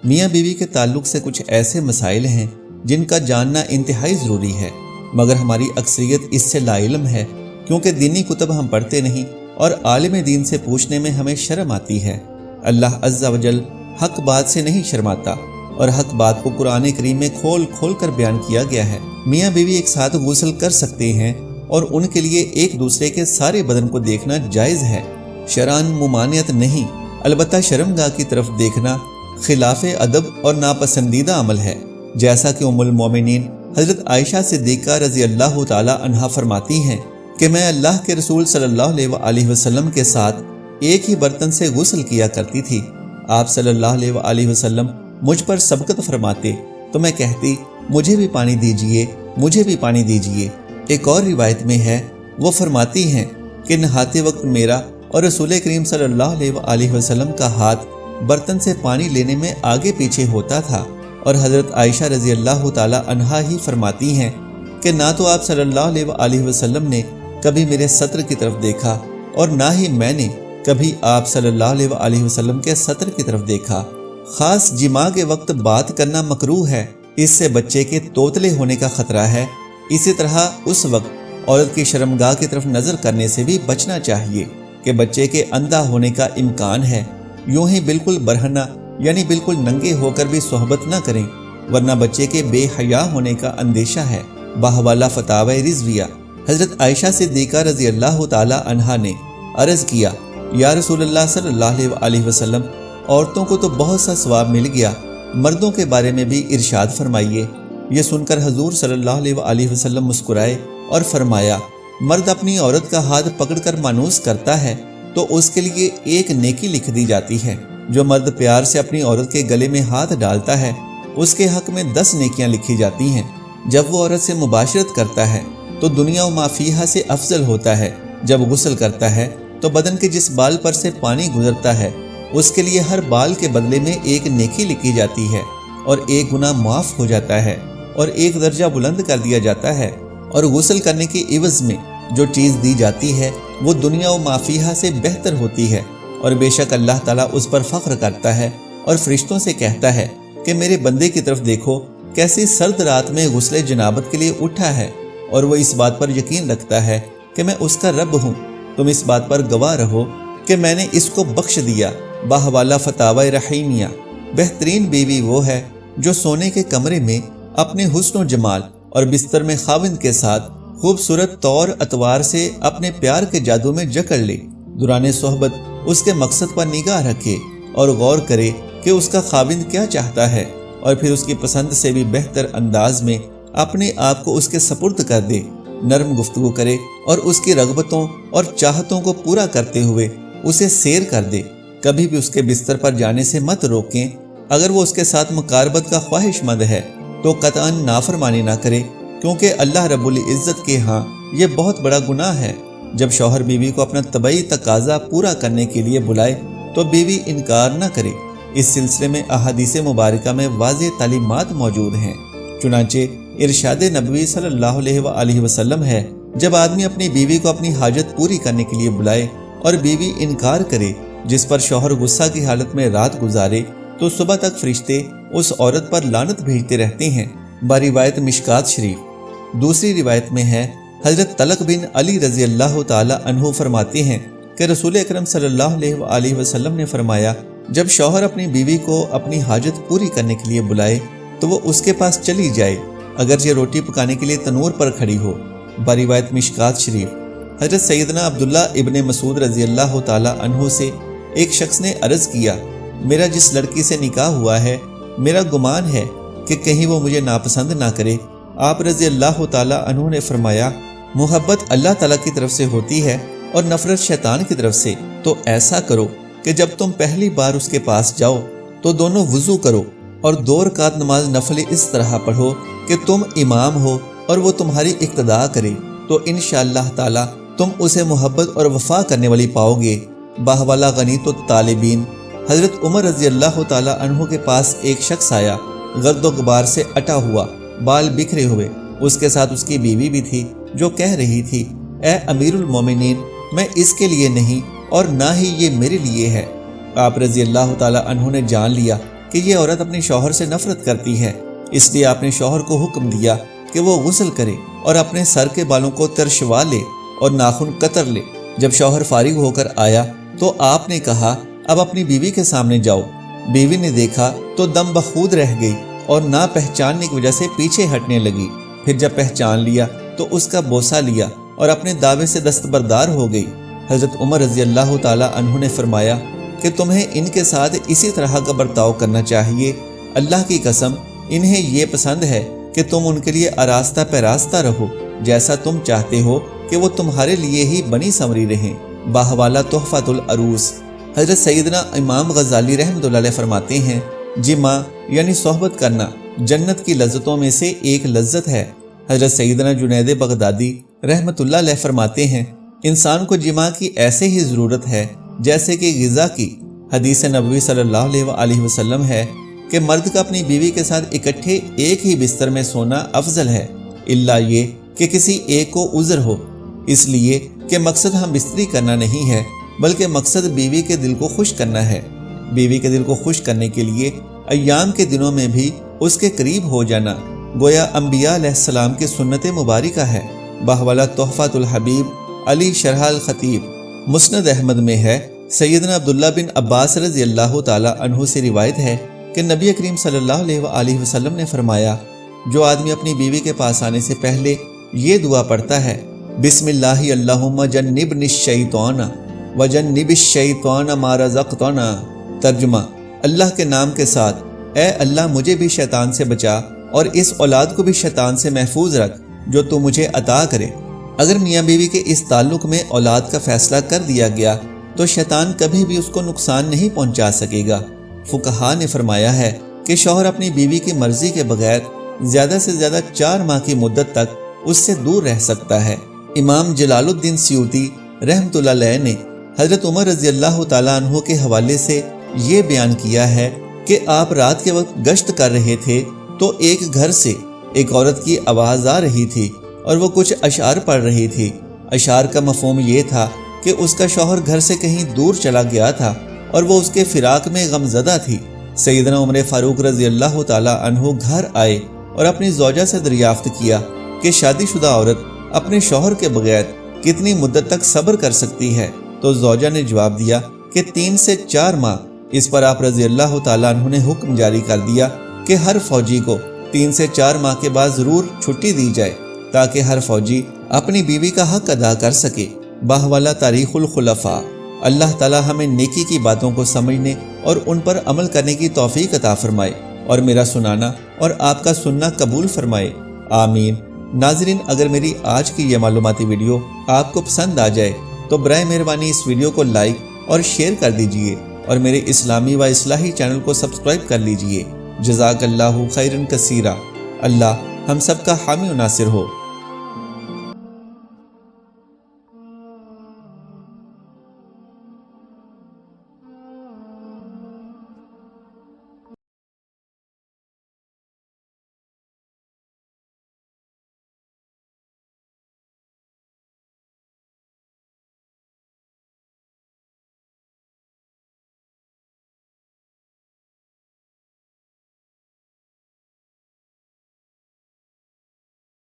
میاں بیوی کے تعلق سے کچھ ایسے مسائل ہیں جن کا جاننا انتہائی ضروری ہے، مگر ہماری اکثریت اس سے لا علم ہے، کیونکہ دینی کتب ہم پڑھتے نہیں اور عالم دین سے پوچھنے میں ہمیں شرم آتی ہے۔ اللہ عز و جل حق بات سے نہیں شرماتا، اور حق بات کو قرآن کریم میں کھول کھول کر بیان کیا گیا ہے۔ میاں بیوی ایک ساتھ غسل کر سکتے ہیں اور ان کے لیے ایک دوسرے کے سارے بدن کو دیکھنا جائز ہے، شرعاً ممانعت نہیں، البتہ شرمگاہ کی طرف دیکھنا خلاف ادب اور ناپسندیدہ عمل ہے، جیسا کہ ام المومنین حضرت عائشہ صدیقہ رضی اللہ تعالی عنہا فرماتی ہیں کہ میں اللہ کے رسول صلی اللہ علیہ وآلہ وسلم کے ساتھ ایک ہی برتن سے غسل کیا کرتی تھی۔ آپ صلی اللہ علیہ وآلہ وسلم مجھ پر سبقت فرماتے تو میں کہتی مجھے بھی پانی دیجئے، مجھے بھی پانی دیجئے۔ ایک اور روایت میں ہے، وہ فرماتی ہیں کہ نہاتے وقت میرا اور رسول کریم صلی اللہ علیہ وآلہ وسلم کا ہاتھ برتن سے پانی لینے میں آگے پیچھے ہوتا تھا، اور حضرت عائشہ رضی اللہ تعالی عنہا ہی فرماتی ہیں کہ نہ تو آپ صلی اللہ علیہ وآلہ وسلم نے کبھی میرے سطر کی طرف دیکھا اور نہ ہی میں نے کبھی آپ صلی اللہ علیہ وآلہ وسلم کے سطر کی طرف دیکھا۔ خاص جماع کے وقت بات کرنا مکروہ ہے، اس سے بچے کے توتلے ہونے کا خطرہ ہے۔ اسی طرح اس وقت عورت کی شرمگاہ کی طرف نظر کرنے سے بھی بچنا چاہیے کہ بچے کے اندھا ہونے کا امکان ہے۔ یوں ہی بالکل برہنہ یعنی بالکل ننگے ہو کر بھی صحبت نہ کریں، ورنہ بچے کے بے حیا ہونے کا اندیشہ ہے۔ بحوالہ فتاوی رضویہ حضرت عائشہ صدیقہ رضی اللہ تعالی عنہا نے عرض کیا، یا رسول اللہ صلی اللہ علیہ وآلہ وسلم، عورتوں کو تو بہت سا ثواب مل گیا، مردوں کے بارے میں بھی ارشاد فرمائیے۔ یہ سن کر حضور صلی اللہ علیہ وآلہ وسلم مسکرائے اور فرمایا، مرد اپنی عورت کا ہاتھ پکڑ کر مانوس کرتا ہے تو اس کے لیے ایک نیکی لکھ دی جاتی ہے، جو مرد پیار سے اپنی عورت کے گلے میں ہاتھ ڈالتا ہے اس کے حق میں 10 نیکیاں لکھی جاتی ہیں۔ جب وہ عورت سے مباشرت کرتا ہے تو دنیا و ما فیہا سے افضل ہوتا ہے، جب غسل کرتا ہے تو بدن کے جس بال پر سے پانی گزرتا ہے اس کے لیے ہر بال کے بدلے میں ایک نیکی لکھی جاتی ہے، اور ایک گناہ معاف ہو جاتا ہے، اور ایک درجہ بلند کر دیا جاتا ہے، اور غسل کرنے کے عوض میں جو چیز دی جاتی ہے وہ دنیا و ما فیہا سے بہتر ہوتی ہے، اور بے شک اللہ تعالیٰ اس پر فخر کرتا ہے اور فرشتوں سے کہتا ہے کہ میرے بندے کی طرف دیکھو، کیسی سرد رات میں غسل جنابت کے لیے اٹھا ہے، اور وہ اس بات پر یقین رکھتا ہے کہ میں اس کا رب ہوں۔ تم اس بات پر گواہ رہو کہ میں نے اس کو بخش دیا۔ بحوالہ فتاوی رحیمیہ بہترین بیوی وہ ہے جو سونے کے کمرے میں اپنے حسن و جمال اور بستر میں خاوند کے ساتھ خوبصورت طور اتوار سے اپنے پیار کے جادو میں جکڑ لے، دوران صحبت اس کے مقصد پر نگاہ رکھے اور غور کرے کہ اس کا خاوند کیا چاہتا ہے، اور پھر اس کی پسند سے بھی بہتر انداز میں اپنے آپ کو اس کے سپرد کر دے، نرم گفتگو کرے اور اس کی رغبتوں اور چاہتوں کو پورا کرتے ہوئے اسے سیر کر دے۔ کبھی بھی اس کے بستر پر جانے سے مت روکیں۔ اگر وہ اس کے ساتھ مقاربت کا خواہش مند ہے تو قطعاً نافرمانی نہ کرے، کیونکہ اللہ رب العزت کے ہاں یہ بہت بڑا گناہ ہے۔ جب شوہر بیوی کو اپنا طبعی تقاضا پورا کرنے کے لیے بلائے تو بیوی انکار نہ کرے۔ اس سلسلے میں احادیث مبارکہ میں واضح تعلیمات موجود ہیں۔ چنانچہ ارشاد نبوی صلی اللہ علیہ وآلہ وسلم ہے، جب آدمی اپنی بیوی کو اپنی حاجت پوری کرنے کے لیے بلائے اور بیوی انکار کرے، جس پر شوہر غصہ کی حالت میں رات گزارے، تو صبح تک فرشتے اس عورت پر لعنت بھیجتے رہتے ہیں۔ بروایت مشکات شریف۔ دوسری روایت میں ہے، حضرت طلق بن علی رضی اللہ تعالی عنہ فرماتے ہیں کہ رسول اکرم صلی اللہ علیہ وآلہ وسلم نے فرمایا، جب شوہر اپنی بیوی کو اپنی حاجت پوری کرنے کے لیے بلائے تو وہ اس کے پاس چلی جائے، اگرچہ روٹی پکانے کے لیے تنور پر کھڑی ہو۔ بروایت مشکات شریف۔ حضرت سیدنا عبداللہ ابن مسعود رضی اللہ تعالی عنہ سے ایک شخص نے عرض کیا، میرا جس لڑکی سے نکاح ہوا ہے میرا گمان ہے کہ کہیں وہ مجھے ناپسند نہ کرے۔ آپ رضی اللہ تعالی عنہ نے فرمایا، محبت اللہ تعالیٰ کی طرف سے ہوتی ہے اور نفرت شیطان کی طرف سے، تو ایسا کرو کہ جب تم پہلی بار اس کے پاس جاؤ تو دونوں وضو کرو اور 2 رکعت نماز نفل اس طرح پڑھو کہ تم امام ہو اور وہ تمہاری اقتداء کرے، تو انشاءاللہ تعالی تم اسے محبت اور وفا کرنے والی پاؤ گے۔ بحوالہ غنیۃ الطالبین۔ حضرت عمر رضی اللہ تعالی عنہ کے پاس ایک شخص آیا، گرد و غبار سے اٹا ہوا، بال بکھرے ہوئے، اس کے ساتھ اس کی بیوی بھی تھی، جو کہہ رہی تھی، اے امیر المومنین، میں اس کے لیے نہیں اور نہ ہی یہ میرے لیے ہے۔ آپ رضی اللہ تعالی عنہ نے جان لیا کہ کہ یہ عورت اپنے شوہر سے نفرت کرتی ہے، اس لیے آپ نے شوہر کو حکم دیا کہ وہ غسل کرے اور اپنے سر کے بالوں کو ترشوا لے اور ناخن کتر لے۔ جب شوہر فارغ ہو کر آیا تو آپ نے کہا اب اپنی بیوی کے سامنے جاؤ۔ بیوی نے دیکھا تو دم بخود رہ گئی اور نہ پہچاننے کی وجہ سے پیچھے ہٹنے لگی۔ پھر جب پہچان لیا تو اس کا بوسہ لیا اور اپنے دعوے سے دستبردار ہو گئی۔ حضرت عمر رضی اللہ تعالی عنہ نے فرمایا کہ تمہیں ان کے ساتھ اسی طرح کا برتاؤ کرنا چاہیے۔ اللہ کی قسم انہیں یہ پسند ہے کہ تم ان کے لیے آراستہ پیراستہ رہو، جیسا تم چاہتے ہو کہ وہ تمہارے لیے ہی بنی سنوری رہیں۔ باحوالہ تحفۃ العروس۔ حضرت سیدنا امام غزالی رحمۃ اللہ علیہ فرماتے ہیں جماع یعنی صحبت کرنا جنت کی لذتوں میں سے ایک لذت ہے۔ حضرت سیدنا جنید بغدادی رحمۃ اللہ علیہ فرماتے ہیں انسان کو جماع کی ایسے ہی ضرورت ہے جیسے کہ غذا کی۔ حدیث نبوی صلی اللہ علیہ وآلہ وسلم ہے کہ مرد کا اپنی بیوی کے ساتھ اکٹھے ایک ہی بستر میں سونا افضل ہے، الا یہ کہ کسی ایک کو عذر ہو۔ اس لیے کہ مقصد ہم بستری کرنا نہیں ہے بلکہ مقصد بیوی کے دل کو خوش کرنا ہے۔ بیوی کے دل کو خوش کرنے کے لیے ایام کے دنوں میں بھی اس کے قریب ہو جانا گویا انبیاء علیہ السلام کی سنت مبارکہ ہے۔ باحوالہ تحفۃ الحبیب علی شرح الخطیب۔ مسند احمد میں ہے سیدنا عبداللہ بن عباس رضی اللہ تعالی عنہ سے روایت ہے کہ نبی کریم صلی اللہ علیہ وآلہ وسلم نے فرمایا جو آدمی اپنی بیوی کے پاس آنے سے پہلے یہ دعا پڑھتا ہے بسم اللہ اللہم جنبنی الشیطان وجنب الشیطان ما رزقتنا، ترجمہ اللہ کے نام کے ساتھ اے اللہ مجھے بھی شیطان سے بچا اور اس اولاد کو بھی شیطان سے محفوظ رکھ جو تو مجھے عطا کرے۔ اگر میاں بیوی کے اس تعلق میں اولاد کا فیصلہ کر دیا گیا تو شیطان کبھی بھی اس کو نقصان نہیں پہنچا سکے گا۔ فقہا نے فرمایا ہے کہ شوہر اپنی بیوی کی مرضی کے بغیر زیادہ سے زیادہ 4 ماہ کی مدت تک اس سے دور رہ سکتا ہے۔ امام جلال الدین سیوطی رحمۃ اللہ علیہ نے حضرت عمر رضی اللہ تعالیٰ عنہ کے حوالے سے یہ بیان کیا ہے کہ آپ رات کے وقت گشت کر رہے تھے تو ایک گھر سے ایک عورت کی آواز آ رہی تھی اور وہ کچھ اشعار پڑھ رہی تھی۔ اشعار کا مفہوم یہ تھا کہ اس کا شوہر گھر سے کہیں دور چلا گیا تھا اور وہ اس کے فراق میں غمزدہ تھی۔ سیدنا عمر فاروق رضی اللہ تعالیٰ عنہ گھر آئے اور اپنی زوجہ سے دریافت کیا کہ شادی شدہ عورت اپنے شوہر کے بغیر کتنی مدت تک صبر کر سکتی ہے، تو زوجہ نے جواب دیا کہ 3 سے 4 ماہ۔ اس پر آپ رضی اللہ تعالیٰ عنہ نے حکم جاری کر دیا کہ ہر فوجی کو 3 سے 4 ماہ کے بعد ضرور چھٹی دی جائے تاکہ ہر فوجی اپنی بیوی کا حق ادا کر سکے۔ باحوالہ تاریخ الخلفاء۔ اللہ تعالیٰ ہمیں نیکی کی باتوں کو سمجھنے اور ان پر عمل کرنے کی توفیق عطا فرمائے اور میرا سنانا اور آپ کا سننا قبول فرمائے، آمین۔ ناظرین، اگر میری آج کی یہ معلوماتی ویڈیو آپ کو پسند آ جائے تو برائے مہربانی اس ویڈیو کو لائک اور شیئر کر دیجئے اور میرے اسلامی و اصلاحی چینل کو سبسکرائب کر لیجئے۔ جزاک اللہ خیرا کثیرا۔ اللہ ہم سب کا حامی و ناصر ہو۔